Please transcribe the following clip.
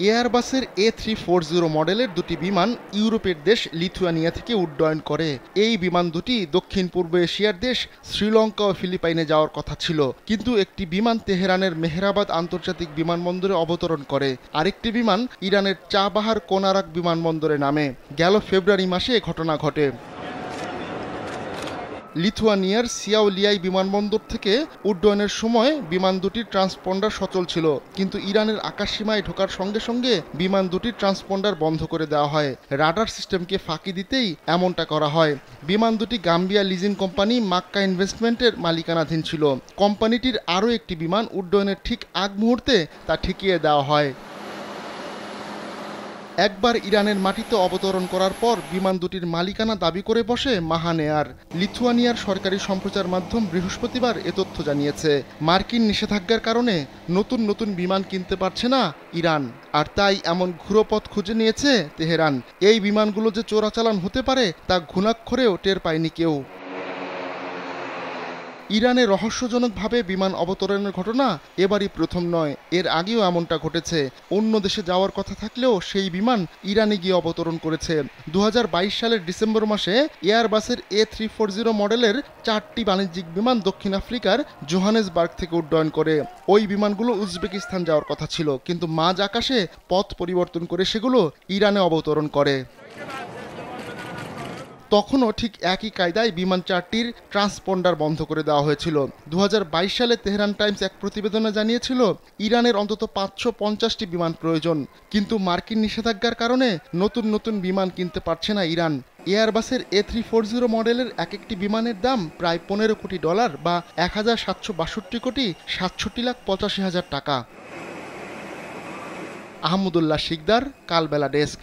এয়ারবাসের A340 মডেলের দুটি বিমান ইউরোপের দেশ লিথুয়ানিয়া থেকে উড্ডয়ন করে। এই বিমান দুটি দক্ষিণ পূর্ব এশিয়ার দেশ শ্রীলঙ্কা ও ফিলিপাইনে যাওয়ার কথা ছিল, কিন্তু একটি বিমান তেহরানের মেহরাবাদ আন্তর্জাতিক বিমানবন্দরে অবতরণ করে, আরেকটি বিমান ইরানের চাবাহার কোনারাক বিমানবন্দরে নামে। গেল ফেব্রুয়ারি মাসে এ ঘটনা ঘটে। লিথুয়ানিয়ার সিয়াউলিয়াই বিমানবন্দর থেকে উড্ডয়নের সময় বিমান দুটির ট্রান্সপন্ডার সচল ছিল, কিন্তু ইরানের আকাশসীমায় ঢোকার সঙ্গে সঙ্গে বিমান দুটির ট্রান্সপন্ডার বন্ধ করে দেওয়া হয়। রাডার সিস্টেমকে ফাঁকি দিতেই এমনটা করা হয়। বিমান দুটি গাম্বিয়া লিজিং কোম্পানি মাক্কা ইনভেস্টমেন্টের মালিকানাধীন ছিল। কোম্পানিটির আরও একটি বিমান উড্ডয়নের ঠিক আগ মুহূর্তে তা ঠেকিয়ে দেওয়া হয়। একবার ইরানের মাটিতে অবতরণ করার পর বিমান দুটির মালিকানা দাবি করে বসে মাহান এয়ার। লিথুয়ানিয়ার সরকারি সম্প্রচার মাধ্যম বৃহস্পতিবার এ তথ্য জানিয়েছে। মার্কিন নিষেধাজ্ঞার কারণে নতুন নতুন বিমান কিনতে পারছে না ইরান, আর তাই এমন ঘুরোপথ খুঁজে নিয়েছে তেহরান। এই বিমানগুলো যে চোরাচালান হতে পারে তা ঘুণাক্ষরেও টের পায়নি কেউ। ইরানে রহস্যজনকভাবে বিমান অবতরণের ঘটনা এবারই প্রথম নয়, এর আগেও এমনটা ঘটেছে। অন্য দেশে যাওয়ার কথা থাকলেও সেই বিমান ইরানে গিয়ে অবতরণ করেছে। 2022 সালের ডিসেম্বর মাসে এয়ারবাসের A340 মডেলের 4টি বাণিজ্যিক বিমান দক্ষিণ আফ্রিকার জোহানেসবার্গ থেকে উড্ডয়ন করে। ওই বিমানগুলো উজবেকিস্তান যাওয়ার কথা ছিল, কিন্তু মাঝ আকাশে পথ পরিবর্তন করে সেগুলো ইরানে অবতরণ করে। তখনও ঠিক একই কায়দায় বিমান চারটির ট্রান্সপন্ডার বন্ধ করে দেওয়া হয়েছিল। 2022 সালে তেহরান টাইমস এক প্রতিবেদনে জানিয়েছিল ইরানের অন্তত 550টি বিমান প্রয়োজন, কিন্তু মার্কিন নিষেধাজ্ঞার কারণে নতুন নতুন বিমান কিনতে পারছে না ইরান। এয়ারবাসের A340 মডেলের এক একটি বিমানের দাম প্রায় $15 কোটি বা 1,762,67,85,000 টাকা। আহমদুল্লাহ শিকদার, কালবেলা ডেস্ক।